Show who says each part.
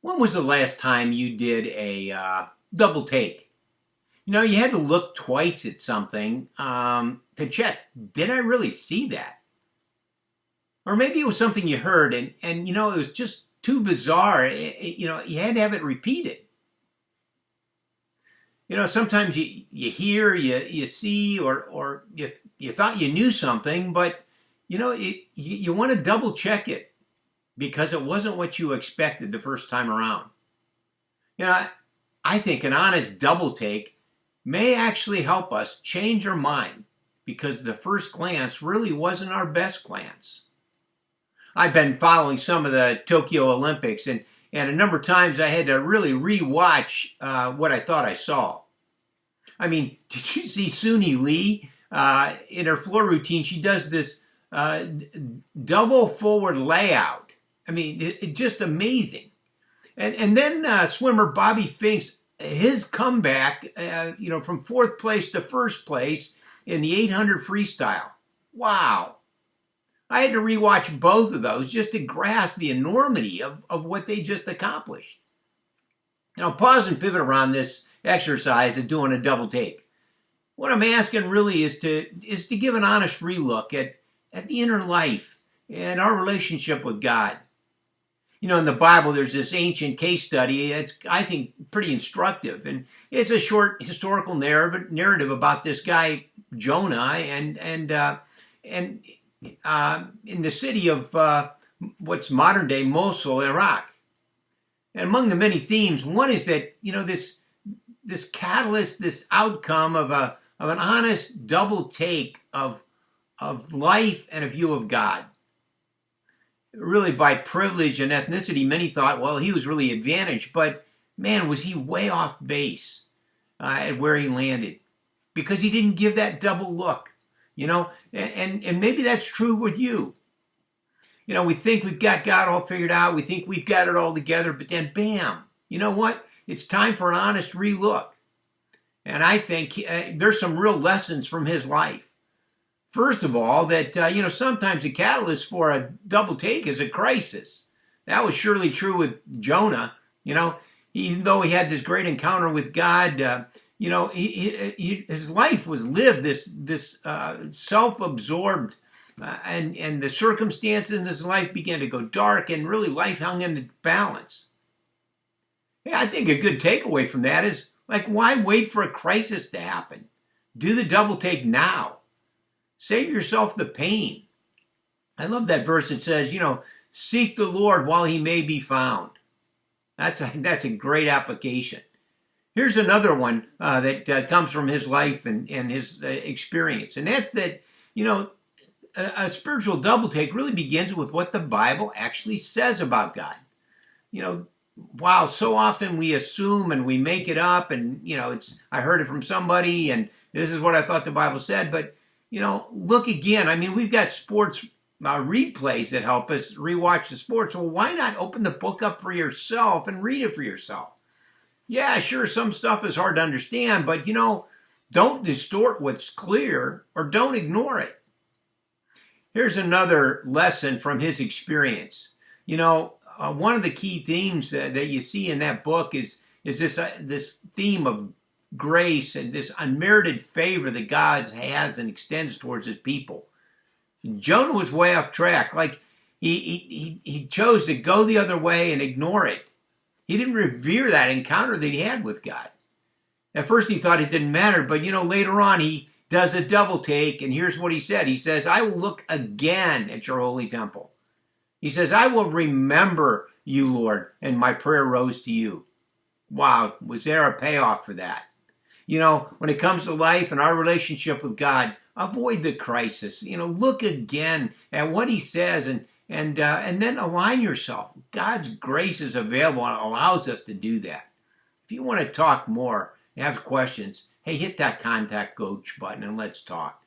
Speaker 1: When was the last time you did a double take? You had to look twice at something to check. Did I really see that? Or maybe it was something you heard and it was just too bizarre. You had to have it repeated. Sometimes you hear, you see, or you thought you knew something, but you want to double check it because it wasn't what you expected the first time around. You know, I think an honest double take may actually help us change our mind because the first glance really wasn't our best glance. I've been following some of the Tokyo Olympics, and a number of times I had to really re-watch what I thought I saw. I mean, did you see Suni Lee in her floor routine? She does this double forward layout. I mean, it's just amazing. And then swimmer Bobby Finks, his comeback, from fourth place to first place in the 800 freestyle. Wow. I had to rewatch both of those just to grasp the enormity of what they just accomplished. Pause and pivot around this exercise of doing a double take. What I'm asking really is to give an honest relook at the inner life and our relationship with God. In the Bible, there's this ancient case study. It's, I think, pretty instructive. And it's a short historical narrative about this guy, Jonah, and in the city of what's modern day Mosul, Iraq. And among the many themes, one is that, this catalyst, this outcome of an honest double take of life and a view of God. Really, by privilege and ethnicity, many thought, well, he was really advantaged, but man, was he way off base at where he landed because he didn't give that double look, and maybe that's true with you. We think we've got God all figured out. We think we've got it all together, but then bam, you know what? It's time for an honest relook. And I think there's some real lessons from his life. First of all, that, sometimes the catalyst for a double take is a crisis. That was surely true with Jonah. Even though he had this great encounter with God, his life was lived this self-absorbed, and the circumstances in his life began to go dark, and really life hung in balance. I think a good takeaway from that is, why wait for a crisis to happen? Do the double take now. Save yourself the pain. I love that verse that says, seek the Lord while he may be found. That's a great application. Here's another one that comes from his life and his experience. And that's that, a spiritual double take really begins with what the Bible actually says about God. Wow, so often we assume and we make it up and, I heard it from somebody and this is what I thought the Bible said. But, look again. I mean, we've got sports replays that help us rewatch the sports. Well, why not open the book up for yourself and read it for yourself? Yeah, sure, some stuff is hard to understand, but, don't distort what's clear or don't ignore it. Here's another lesson from his experience. One of the key themes that you see in that book is this theme of grace and this unmerited favor that God has and extends towards his people. Jonah was way off track. He chose to go the other way and ignore it. He didn't revere that encounter that he had with God. At first he thought it didn't matter, but later on he does a double take, and here's what he said. He says, I will look again at your holy temple. He says, I will remember you, Lord, and my prayer rose to you. Wow, was there a payoff for that? When it comes to life and our relationship with God, avoid the crisis. Look again at what he says and then align yourself. God's grace is available and allows us to do that. If you want to talk more and have questions, hey, hit that contact coach button and let's talk.